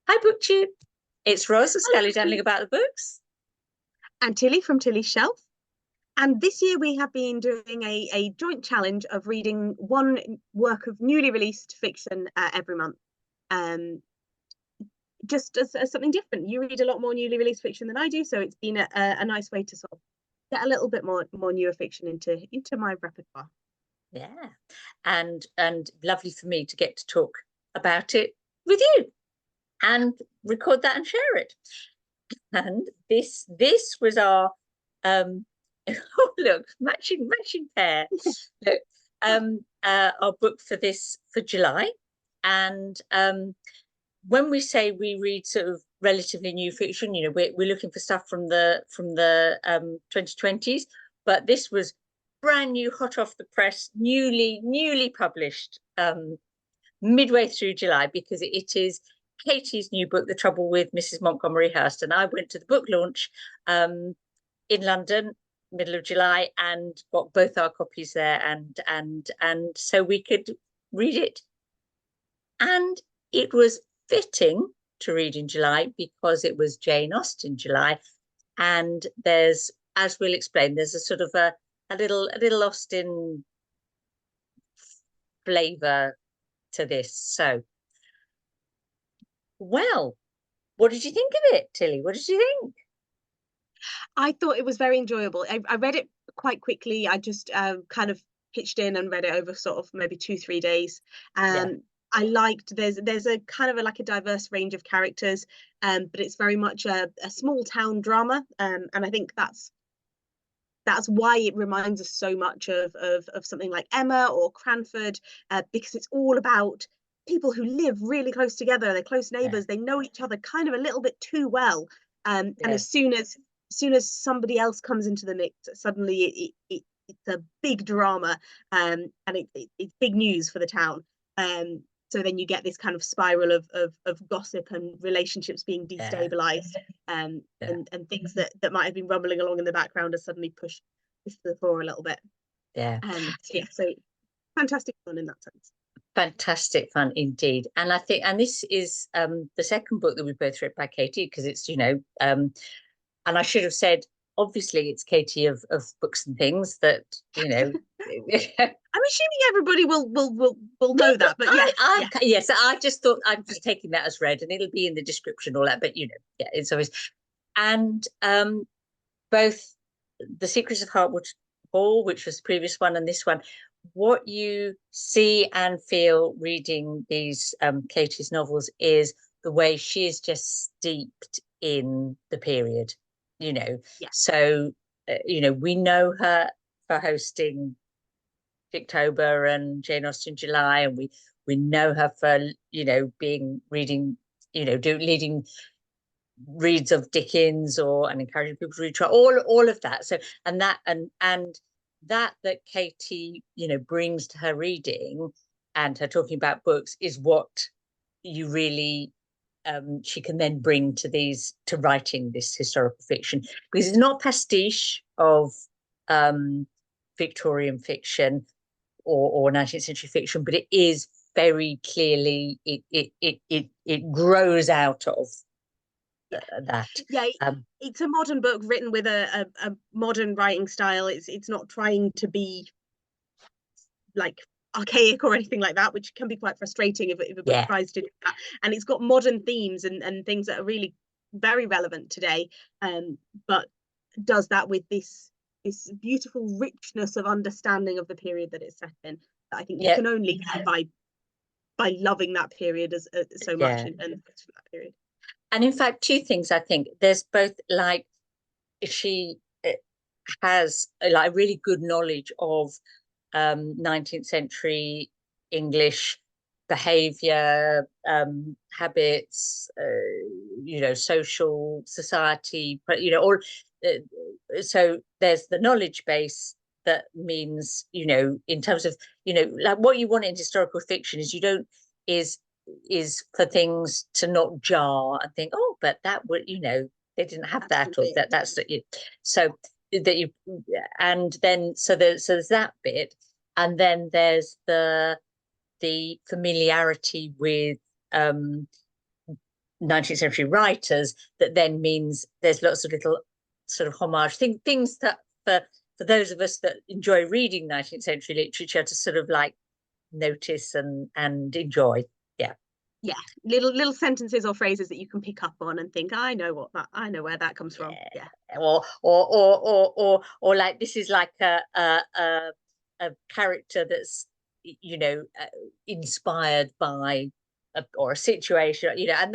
Hi, BookTube. It's Rosa Hello, Scully Dandling about the books. and Tilly from Tilly's Shelf. And this year we have been doing a joint challenge of reading one work of newly released fiction every month. Um, just as something different. You read a lot more newly released fiction than I do, so it's been a nice way to sort of get a little bit more newer fiction into my repertoire. Yeah, and lovely for me to get to talk about it with you and record that and share it. And this was our oh look, matching pair. Look, our book for July, and when we say we read sort of relatively new fiction, we're looking for stuff from the 2020s, but this was brand new, hot off the press, newly published midway through July, because it is Katie's new book, The Trouble with Mrs Montgomery Hurst. And I went to the book launch in London, middle of July, and got both our copies there, and so we could read it. And it was fitting to read in July because it was Jane Austen July, and there's, as we'll explain, there's a sort of a little Austen flavour to this. So, well, what did you think of it, Tilly? What did you think? I thought it was very enjoyable. I read it quite quickly. I just kind of pitched in and read it over sort of maybe 2 3 days. Yeah, I liked there's a kind of like a diverse range of characters, but it's very much a small town drama, and I think that's why it reminds us so much of something like Emma or Cranford, because it's all about people who live really close together. They're close yeah, neighbours. They know each other kind of a little bit too well, and yeah, as soon as somebody else comes into the mix, suddenly it's a big drama, and it's big news for the town. So then you get this kind of spiral of gossip and relationships being yeah, destabilized, yeah, and things that might have been rumbling along in the background are suddenly pushed to the floor a little bit. yeah. So fantastic fun in that sense. Fantastic fun indeed. And I think, and this is the second book that we both read by Katie, because it's, and I should have said, obviously it's Katie of Books and Things that, I'm assuming everybody will know that, but yes, I yes. yes, I just thought I'm just taking that as read, and it'll be in the description, all that. But yeah, it's always, and both The Secrets of Heartwood Hall, which was the previous one, and this one. What you see and feel reading these Katie's novels is the way she is just steeped in the period, you know. Yeah. So, we know her for hosting October and Jane Austen July, and we know her for being reading, leading reads of Dickens or and encouraging people to read all of that. So and that Katie brings to her reading and her talking about books is what you really she can then bring to writing this historical fiction, because it's not pastiche of Victorian fiction or 19th century fiction, but it is very clearly it grows out of Yeah. that. Yeah, Um, it's a modern book written with a modern writing style. It's not trying to be like archaic or anything like that, which can be quite frustrating if a book yeah, tries to do that. And it's got modern themes and things that are really very relevant today, but does that with this beautiful richness of understanding of the period that it's set in, that I think you yeah, can only get by loving that period as so much, yeah. and that period. And in fact, two things I think. There's both, like, she has like a really good knowledge of 19th century English behavior, habits, social society, but all. So there's the knowledge base that means, in terms of, like what you want in historical fiction is you don't is for things to not jar and think, oh, but that would, they didn't have that, or Absolutely. that's so that you, and then so there's that bit, and then there's the familiarity with 19th century writers, that then means there's lots of little sort of homage things that for those of us that enjoy reading 19th century literature to sort of like notice and enjoy. Yeah, little sentences or phrases that you can pick up on and think, I know where that comes from. Yeah. Or like, this is like a character that's, you know, inspired by or a situation, you know, and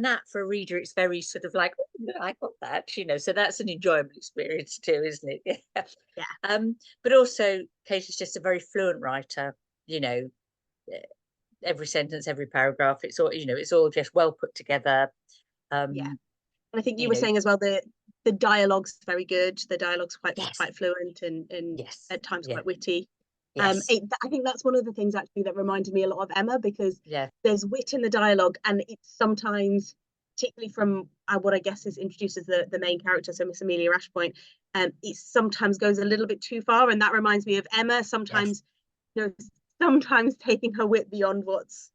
that for a reader, it's very sort of like, oh, I got that, you know, so that's an enjoyable experience too, isn't it? Yeah. Yeah. But also Kate is just a very fluent writer, you know, every sentence, every paragraph, it's all, you know, it's all just well put together. Yeah. And I think you were know, saying as well, the dialogue's very good. The dialogue's yes, quite fluent and yes, at times yeah, quite witty. yes, I think that's one of the things actually that reminded me a lot of Emma, because yeah, there's wit in the dialogue, and it's sometimes, particularly from what I guess is introduced as the main character, so Miss Amelia Ashpoint, it sometimes goes a little bit too far, and that reminds me of Emma. yes, Sometimes, you know, sometimes taking her wit beyond what's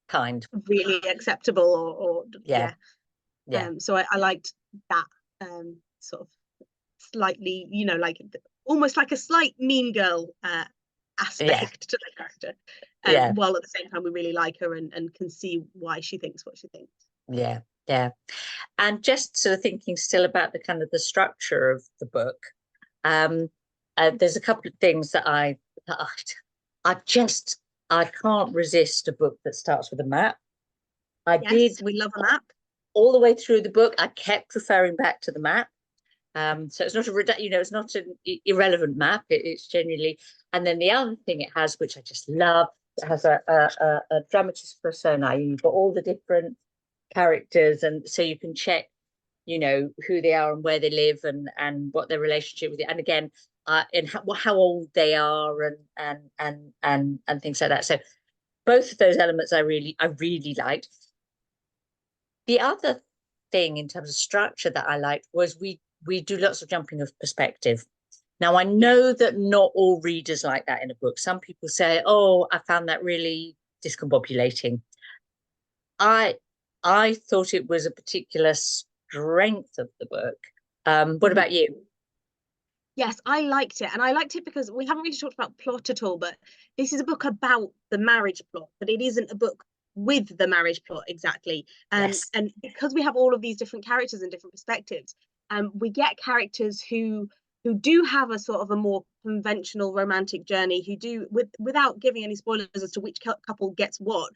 kind, really acceptable, or yeah, yeah. yeah, So I liked that sort of slightly, you know, like almost like a slight mean girl yeah, aspect to the character, yeah, while at the same time we really like her and can see why she thinks what she thinks. yeah, yeah. And just sort of thinking still about the kind of the structure of the book, um, there's a couple of things that I just, I can't resist a book that starts with a map. I did Yes, we love a map. all the way through the book. I kept referring back to the map. So it's not you know, it's not an irrelevant map. It's genuinely, and then the other thing it has, which I just love, it has a dramatist persona. You've got all the different characters, and so you can check, you know, who they are and where they live and what their relationship with it, and again, and how old they are and things like that. So both of those elements I really liked. The other thing in terms of structure that I liked was we do lots of jumping of perspective. Now, I Yeah. know that not all readers like that in a book. Some people say, oh, I found that really discombobulating. I I thought it was a particular strength of the book. What Mhm. about you? Yes, I liked it. And I liked it because we haven't really talked about plot at all, but this is a book about the marriage plot, but it isn't a book with the marriage plot exactly. Yes. And because we have all of these different characters and different perspectives, we get characters who do have a sort of a more conventional romantic journey, who do, without giving any spoilers as to which couple gets what,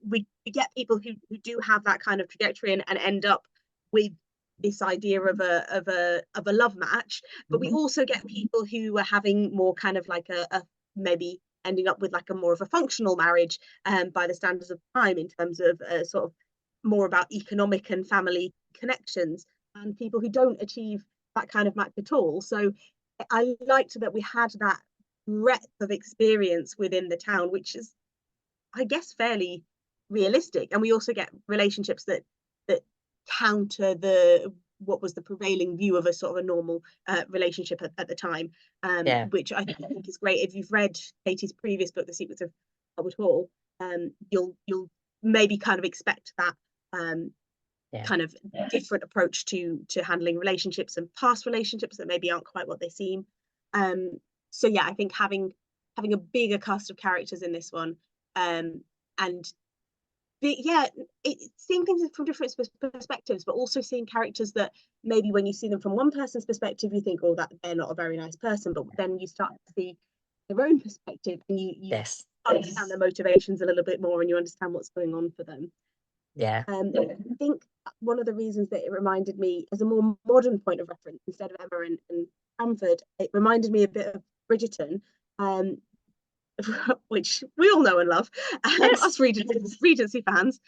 we get people who do have that kind of trajectory and end up with this idea of a love match. But we Mm-hmm. also get people who are having more kind of like a maybe ending up with like a more of a functional marriage, by the standards of time, in terms of sort of more about economic and family connections, and people who don't achieve that kind of match at all. So I liked that we had that breadth of experience within the town, which is, I guess, fairly realistic. And we also get relationships that counter the what was the prevailing view of a sort of a normal relationship at the time, Yeah. which I think is great. If you've read Katie's previous book, The Secrets of Albert Hall, you'll maybe kind of expect that Yeah. kind of different approach to handling relationships and past relationships that maybe aren't quite what they seem. Um, so yeah, I think having a bigger cast of characters in this one, and yeah, seeing things from different perspectives, but also seeing characters that maybe when you see them from one person's perspective, you think, oh, that they're not a very nice person, but then you start to see their own perspective, and you Yes. understand their motivations a little bit more, and you understand what's going on for them. Yeah. I think one of the reasons that it reminded me, as a more modern point of reference, instead of Emma and Bamford, it reminded me a bit of Bridgerton, um, which we all know and love, Yes. us Regency fans,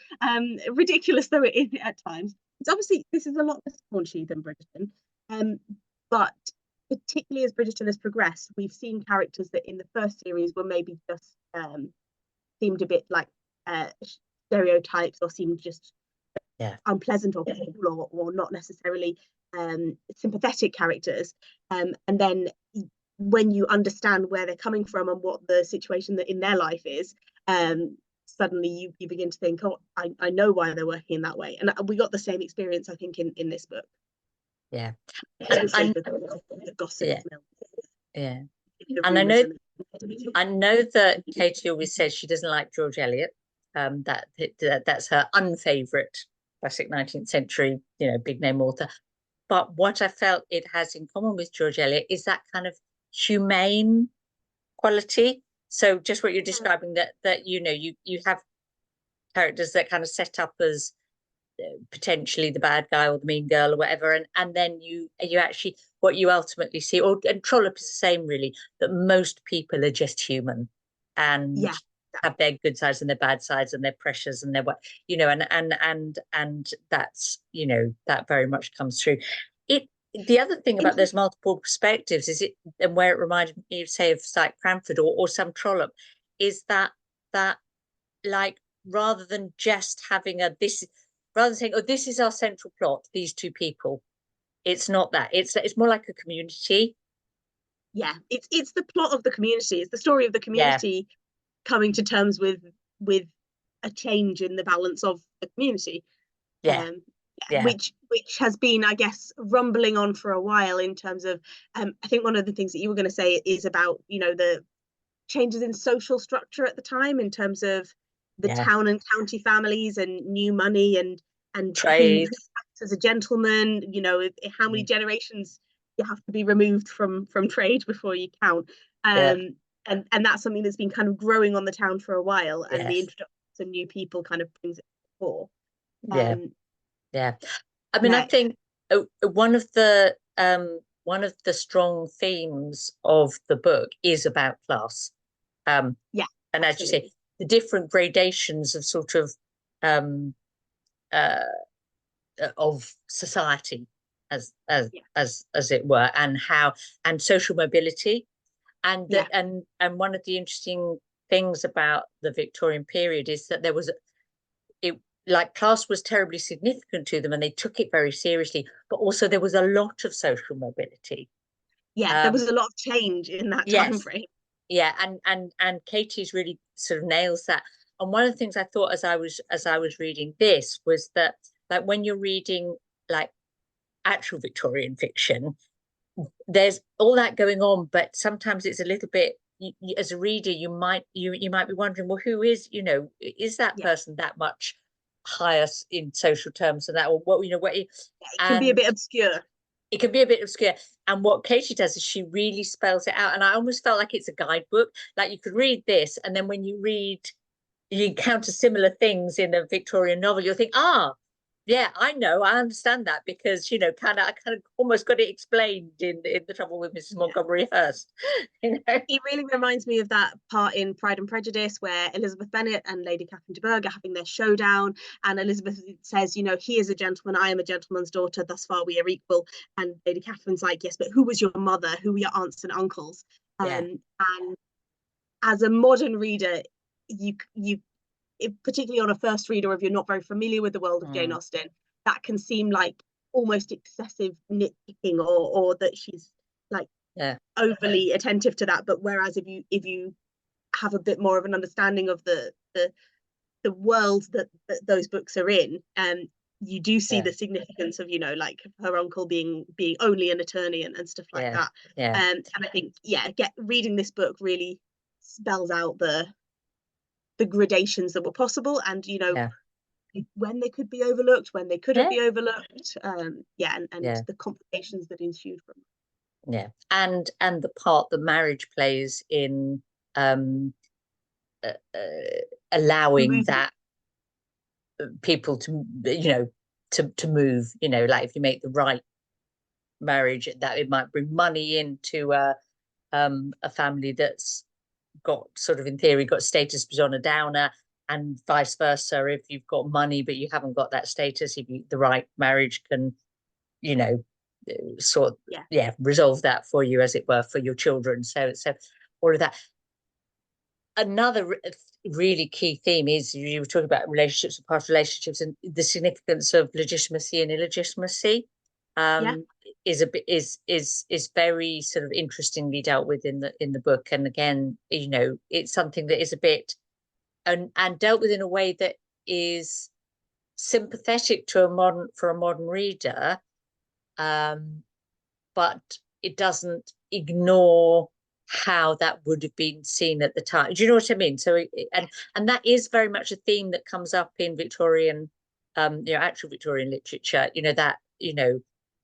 ridiculous though it is at times. It's obviously, this is a lot less raunchy than Bridgerton, but particularly as Bridgerton has progressed, we've seen characters that in the first series were maybe just seemed a bit like stereotypes, or seemed just Yeah. unpleasant or cruel, or not necessarily sympathetic characters. And then when you understand where they're coming from and what the situation that in their life is, suddenly you begin to think, oh, I know why they're working in that way. And we got the same experience, I think, in this book. Yeah. Especially And the gossip yeah, mill, yeah. the And rumours I know that Katie always says she doesn't like George Eliot. That's her unfavourite classic 19th century, big name author. But what I felt it has in common with George Eliot is that kind of humane quality. So just what you're describing, that you have characters that kind of set up as potentially the bad guy or the mean girl or whatever, and then you actually, what you ultimately see, and Trollope is the same really, that most people are just human and yeah, have their good sides and their bad sides and their pressures and their what, and that's, that very much comes through it. The other thing about those multiple perspectives is it, and where it reminded me of, say, of like Cranford or some Trollope, is that like, rather than just having rather than saying, oh, this is our central plot, these two people, it's not that. It's more like a community. yeah, it's the plot of the community. It's the story of the Yeah, community coming to terms with a change in the balance of the community. yeah, yeah, Which has been, I guess, rumbling on for a while in terms of I think one of the things that you were going to say is about, the changes in social structure at the time in terms of the yeah. town and county families and new money and who Trade. acts as a gentleman, how many generations you have to be removed from trade before you count. Yeah, And that's something that's been kind of growing on the town for a while, and the yes, introduction of new people kind of brings it before. yeah, Um, yeah. I mean, I yeah, think one of the strong themes of the book is about class. Um, yeah, and as you say, absolutely. the different gradations of sort um uh of society, as as Yeah, as it were, and social mobility, yeah, and one of the interesting things about the Victorian period is that there was it like class was terribly significant to them and they took it very seriously, but also there was a lot of social mobility. yeah. There um was a lot of change in that time yes, frame. yeah, and Katie's really sort of nails that. And one of the things I thought as I was reading this was that, like, when you're reading like actual Victorian fiction, there's all that going on, but sometimes it's a little bit, as a reader, you might be wondering, well, who is, is that Yeah, person that much higher in social terms than that, or what, it can be a and bit obscure. it can be a bit obscure. And what Katie does is she really spells it out, and I almost felt like it's a guidebook. Like, you could read this, and then when you encounter similar things in a Victorian novel, you'll think, yeah, I know, I understand that, because I kind of almost got it explained in The Trouble with Mrs Yeah. Montgomery Hurst. you know. It really reminds me of that part in Pride and Prejudice where Elizabeth Bennet and Lady Catherine de Bourgh are having their showdown, and Elizabeth says, he is a gentleman, I am a gentleman's daughter, thus far we are equal. And Lady Catherine's like, yes, but who was your mother? Who were your aunts and uncles? Yeah, And as a modern reader, you particularly on a first read, or if you're not very familiar with the world of Jane mm, Austen, that can seem like almost excessive nitpicking, or that she's like yeah, overly attentive to that. But whereas if you have a bit more of an understanding of the world that those books are in, you do see yeah, the significance of, like her uncle being only an attorney and stuff like yeah, that. yeah, And I think, yeah, reading this book really spells out the gradations that were possible, and yeah, when they could be overlooked, when they couldn't yeah, be overlooked. Yeah, and yeah, the complications that ensued from yeah. And the part that marriage plays in um allowing movement. that people to, to move, like, if you make the right marriage, that it might bring money into a family that's got, sort of, in theory, got status but on a downer, and vice versa. If you've got money but you haven't got that status, the right marriage can, you know sort Yeah, yeah, resolve that for you, as it were, for your children. So all of that. Another really key theme is, you were talking about relationships and past relationships, and the significance of legitimacy and illegitimacy yeah, is a bit is very sort of interestingly dealt with in the book. And again, it's something that is a bit and dealt with in a way that is sympathetic to a modern reader, but it doesn't ignore how that would have been seen at the time. Do you know what I mean? So and that is very much a theme that comes up in Victorian, actual Victorian literature. That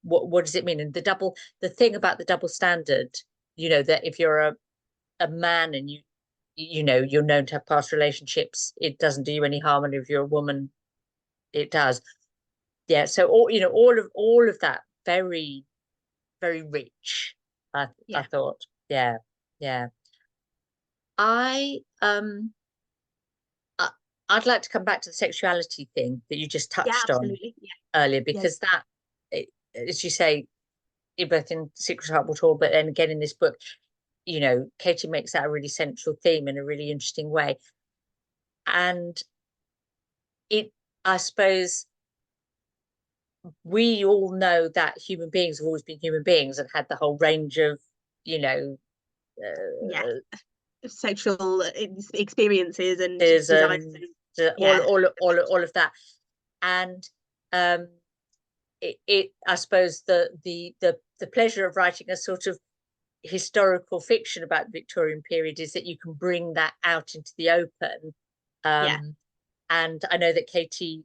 what does it mean? And the thing about the double standard, that if you're a man and you're known to have past relationships, it doesn't do you any harm, and if you're a woman, it does. Yeah. So all of that, very, very rich. I thought. Yeah. Yeah. I I'd like to come back to the sexuality thing that you just touched on earlier, because that, as you say, both in Secret Heart Will Talk, but then again in this book, Katie makes that a really central theme in a really interesting way. And I suppose we all know that human beings have always been human beings and had the whole range of, sexual experiences and desires. All of that. And I suppose the pleasure of writing a sort of historical fiction about the Victorian period is that you can bring that out into the open. And I know that Katie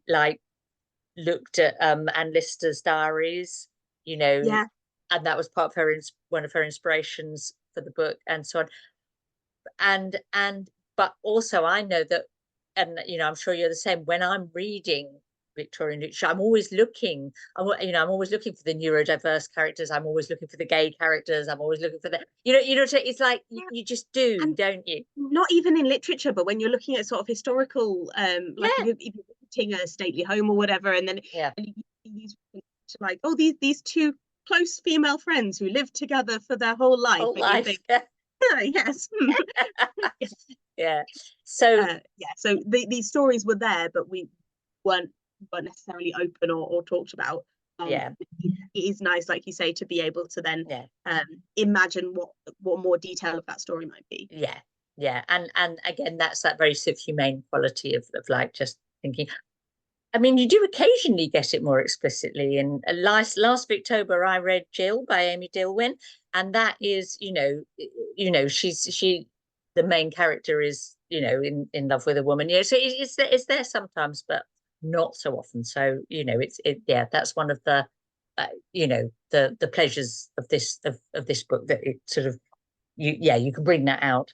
looked at Anne Lister's diaries, and that was part of one of her inspirations for the book, and so on. But also I know that, and I'm sure you're the same, when I'm reading Victorian literature, I'm always looking for the neurodiverse characters, I'm always looking for the gay characters, I'm always looking for the it's like you just do, and don't you? Not even in literature, but when you're looking at sort of historical, like if you're visiting a stately home or whatever, and then these like, oh, these two close female friends who lived together for their whole life, you think, yes. So so these stories were there, but we weren't necessarily open or talked about. It is nice, like you say, to be able to then imagine what more detail of that story might be. And again, that's that very sort of humane quality of like just thinking. I mean, you do occasionally get it more explicitly. In last October, I read Jill by Amy Dilwyn, and that is, she the main character is, in love with a woman. So it's there sometimes, but not so often. So that's one of the the pleasures of this book, that it sort of you can bring that out.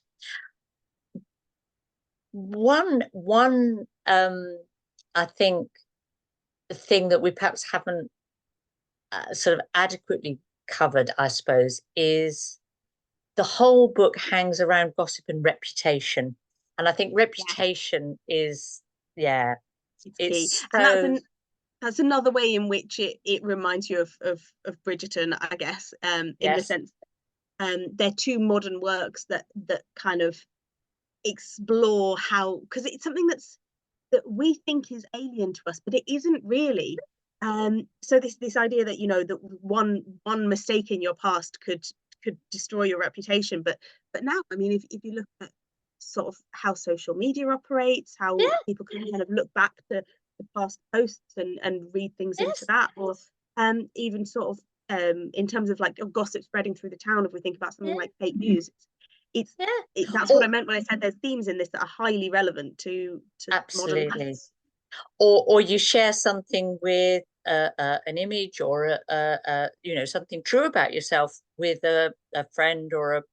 One I think the thing that we perhaps haven't sort of adequately covered, I suppose, is the whole book hangs around gossip and reputation. And I think reputation is, it's key. And that's another way in which it reminds you of Bridgerton, I guess, in the sense they're two modern works that kind of explore how, because it's something that we think is alien to us, but it isn't really. So this idea that that one mistake in your past could destroy your reputation, but now, I mean, if you look at sort of how social media operates, how people can kind of look back to the past posts and read things into that, or even sort of in terms of like gossip spreading through the town, if we think about something like fake news, that's what I meant when I said there's themes in this that are highly relevant to modern life. Or you share something with an image or something true about yourself with a friend or a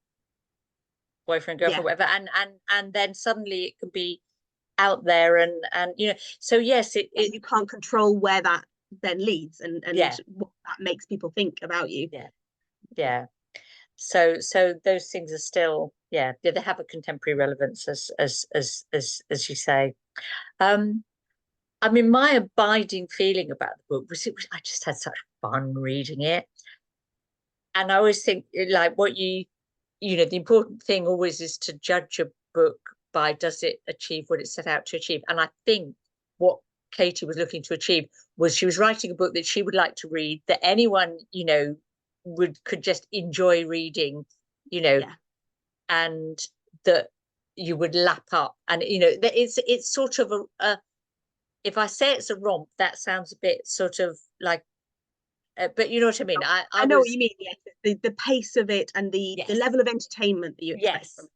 boyfriend, girlfriend, whatever, and then suddenly it can be out there, and so yes, you can't control where that then leads, and what that makes people think about you. So those things are still they have a contemporary relevance, as you say. I mean, my abiding feeling about the book was I just had such fun reading it, and I always think, like, what the important thing always is to judge a book by, does it achieve what it set out to achieve? And I think what Katie was looking to achieve was, she was writing a book that she would like to read, that anyone could just enjoy reading, and that you would lap up, and it's sort of a if I say it's a romp, that sounds a bit sort of like, but you know what I mean. I know what was you mean. Yes, the pace of it and the yes, level of entertainment that you expect from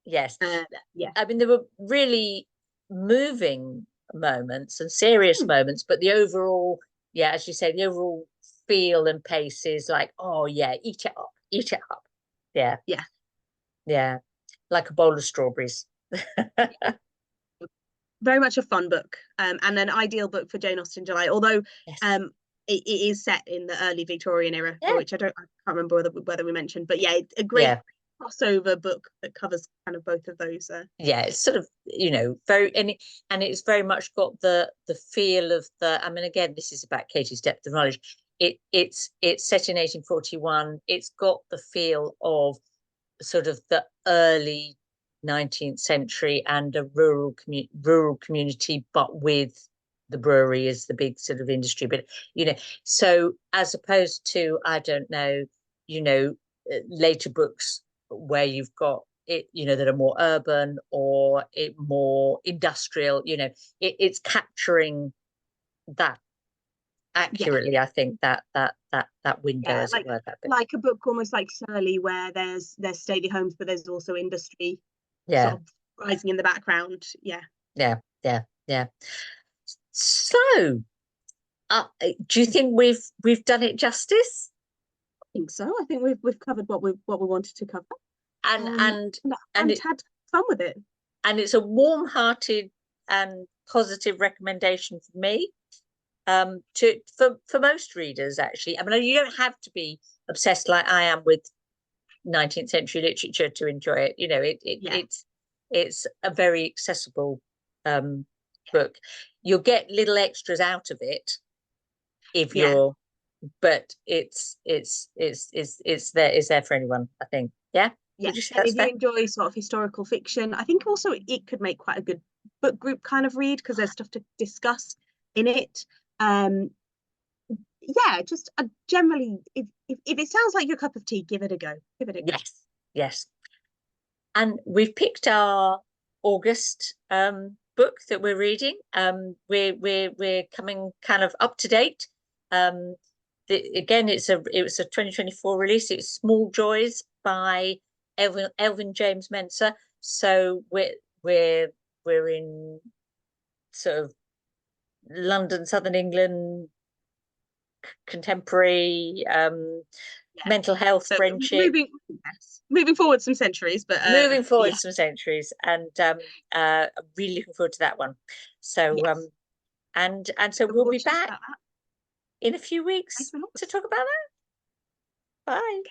yes. it. Yeah. I mean, there were really moving moments and serious moments, but the overall, yeah, as you say, the overall feel and pace is like, oh yeah, eat it up, eat it up. Yeah, Yeah. yeah, like a bowl of strawberries. Very much a fun book, and an ideal book for Jane Austen July. Although, Yes. it is set in the early Victorian era, Yeah, which I can't remember whether we mentioned, but yeah, it's a great yeah, crossover book that covers kind of both of those. yeah. It's sort of very, and it's very much got the feel of the. I mean, again, this is about Katie's depth of knowledge. It's set in 1841. It's got the feel of sort of the early 19th century and a rural community, but with the brewery as the big sort of industry. But so as opposed to, I don't know, later books where you've got it, that are more urban or more industrial, it's capturing that Yeah, accurately. I think that window, yeah, as it were, that bit. like a book almost like Shirley, where there's stately homes, but there's also industry sort Yeah, of rising in the background. Yeah, yeah, yeah, yeah. So, do you think we've done it justice? I think so. I think we've covered what we wanted to cover, And um, and and, and it had fun with it. and it's a warm-hearted and positive recommendation for me. To for most readers, actually. I mean, you don't have to be obsessed like I am with 19th century literature to enjoy it. Yeah, It's a very accessible book. You'll get little extras out of it if yeah. you're but it's there for anyone, I think. Yeah, Yeah, would you say and that's if you fair? enjoy sort of historical fiction, I think also it could make quite a good book group kind of read because there's stuff to discuss in it. Um, yeah, just generally, if it sounds like your cup of tea, give it a go. Give it a go. Yes, yes. And we've picked our August book that we're reading. We're coming kind of up to date. Again, it was a 2024 release. It's Small Joys by Elvin James Mensah. So we're we're in sort of London, Southern England, contemporary, Yeah. mental health, So friendship, moving forward some centuries, but moving forward yeah, some centuries, and I'm really looking forward to that one. So yes. and so Look we'll forward be to chat back about that in a few weeks later in to August. talk about that. Bye.